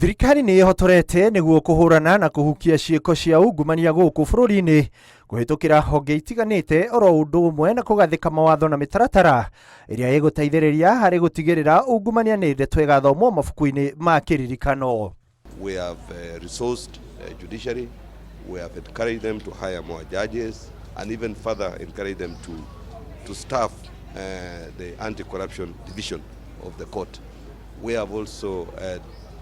Thirikari nĩ ĩhotorete nĩguo kũhũrana na kũhukia ciĩko cia ungumania gũkũ bũrũri-inĩ kũhĩtũkĩra honge itiganĩte oro ũndũ ũmwe na kũgathĩka mawatho na mĩtaratara ĩrĩa ĩgũteithĩrĩria harĩ gũtigĩrĩra ungumania nĩ ndeto ĩgathomwo mabuku-inĩ ma kĩririkano. We have resourced judiciary, we have encouraged them to hire more judges and even further encourage them to staff the anti-corruption division of the court. We have also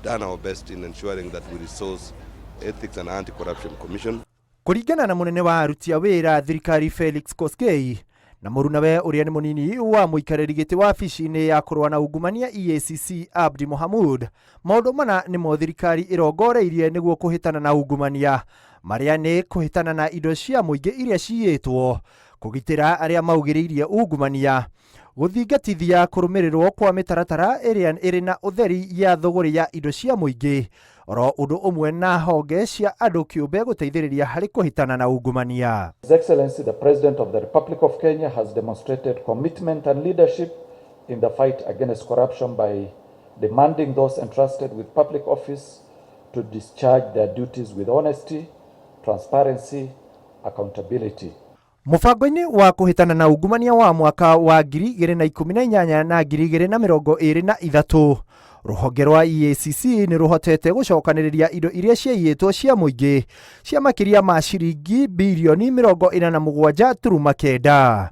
done our best in ensuring that we resource Ethics and Anti-Corruption Commission. Kũringana na mũnene wa aruti a wĩra Thirikari Felix Koskei na mũrunawe ũrĩa nĩ mũnini wa mũikarĩri gĩtĩ wa wabici-inĩ ya kũrũa na ungumania EACC Abdi Mohamud, maũndũ mana nĩmo thirikari ĩrongoreirie nĩguo kũhĩtana na ungumania, marĩa nĩ kũhĩtana na indo cia mũingĩ iria ciyĩtwo, kũgitĩra arĩa maugĩrĩirie ungumania, gũthingatithia kũrũmĩrĩrwo kwa mĩtaratara ĩrĩa ĩrĩ na ũtheri ya thogori ya indo cia mũingĩ, oro ũndũ ũmwe na honge cia andũ kĩũmbe gũteithĩrĩria harĩ kũhĩtana na ungumania. His Excellency the President of the Republic of Kenya has demonstrated commitment and leadership in the fight against corruption by demanding those entrusted with public office to discharge their duties with honesty, transparency, accountability. Mũbango-inĩ wa kũhĩtana na ungumania wa mwaka wa 2018 na 2023, rũhonge rwa EACC nĩ rũhotete gũcokanĩrĩria indo iria ciaiyĩtwo cia mũingĩ cia makĩria ma ciringi birioni 47.9.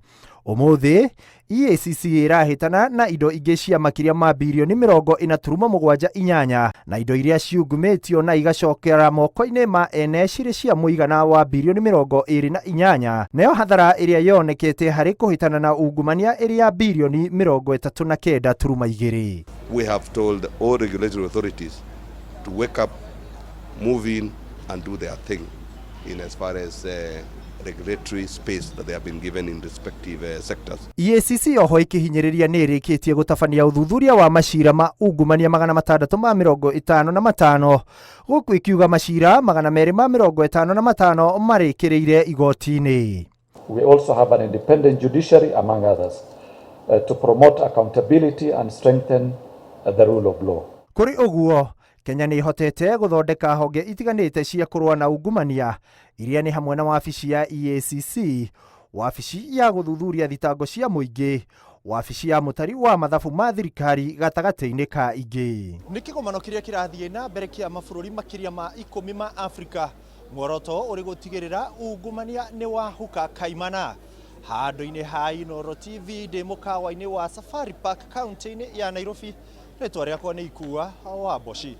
Ũmũthĩ EACC ĩrahĩtana na indo ingĩ cia makĩria ma birioni 40.78 na indo iria ciungumĩtio na igacokera moko-inĩ ma ene cirĩ cia mũigana wa birioni 28, nayo hathara ĩrĩa yonekete harĩ kũhĩtana na ungumania ĩrĩ ya birioni 39.2. We have told all regulatory authorities to wake up, move in and do their thing in as far as regulatory space that they have been given in respective sectors. EACC oho ikihinyĩrĩria nĩ ĩrĩkĩtie gũtabania ũthuthuria wa macira ma ungumania 655 gũkũ ikiuga macira 255 marĩkĩrĩire igoti-inĩ. We also have an independent judiciary among others to promote accountability and strengthen the rule of law. Kũrĩ ũguo, Kenya nĩ ihotete gũthondeka honge itiganĩte cia kũrũa na ungumania iria nĩ hamwe na wabici ya EACC, wabici ya gũthuthuria thitango cia mũingĩ, wabici ya mũtari wa mathabu ma thirikari gatagatĩ-inĩ ka ingĩ. Nĩ kĩgomano kĩrĩa kĩrathiĩ na mbere kĩa mabũrũri makĩria ma 10 ma Afrika, muoroto ũrĩ gũtigĩrĩra ungumania nĩ wahuka kaimana. Handũ-inĩ ha Inooro TV ndĩ mũkawa-inĩ wa Safari Park kaunti-inĩ ya Nairobi, rĩtwa rĩakwa nĩ Ikua wa Boshi.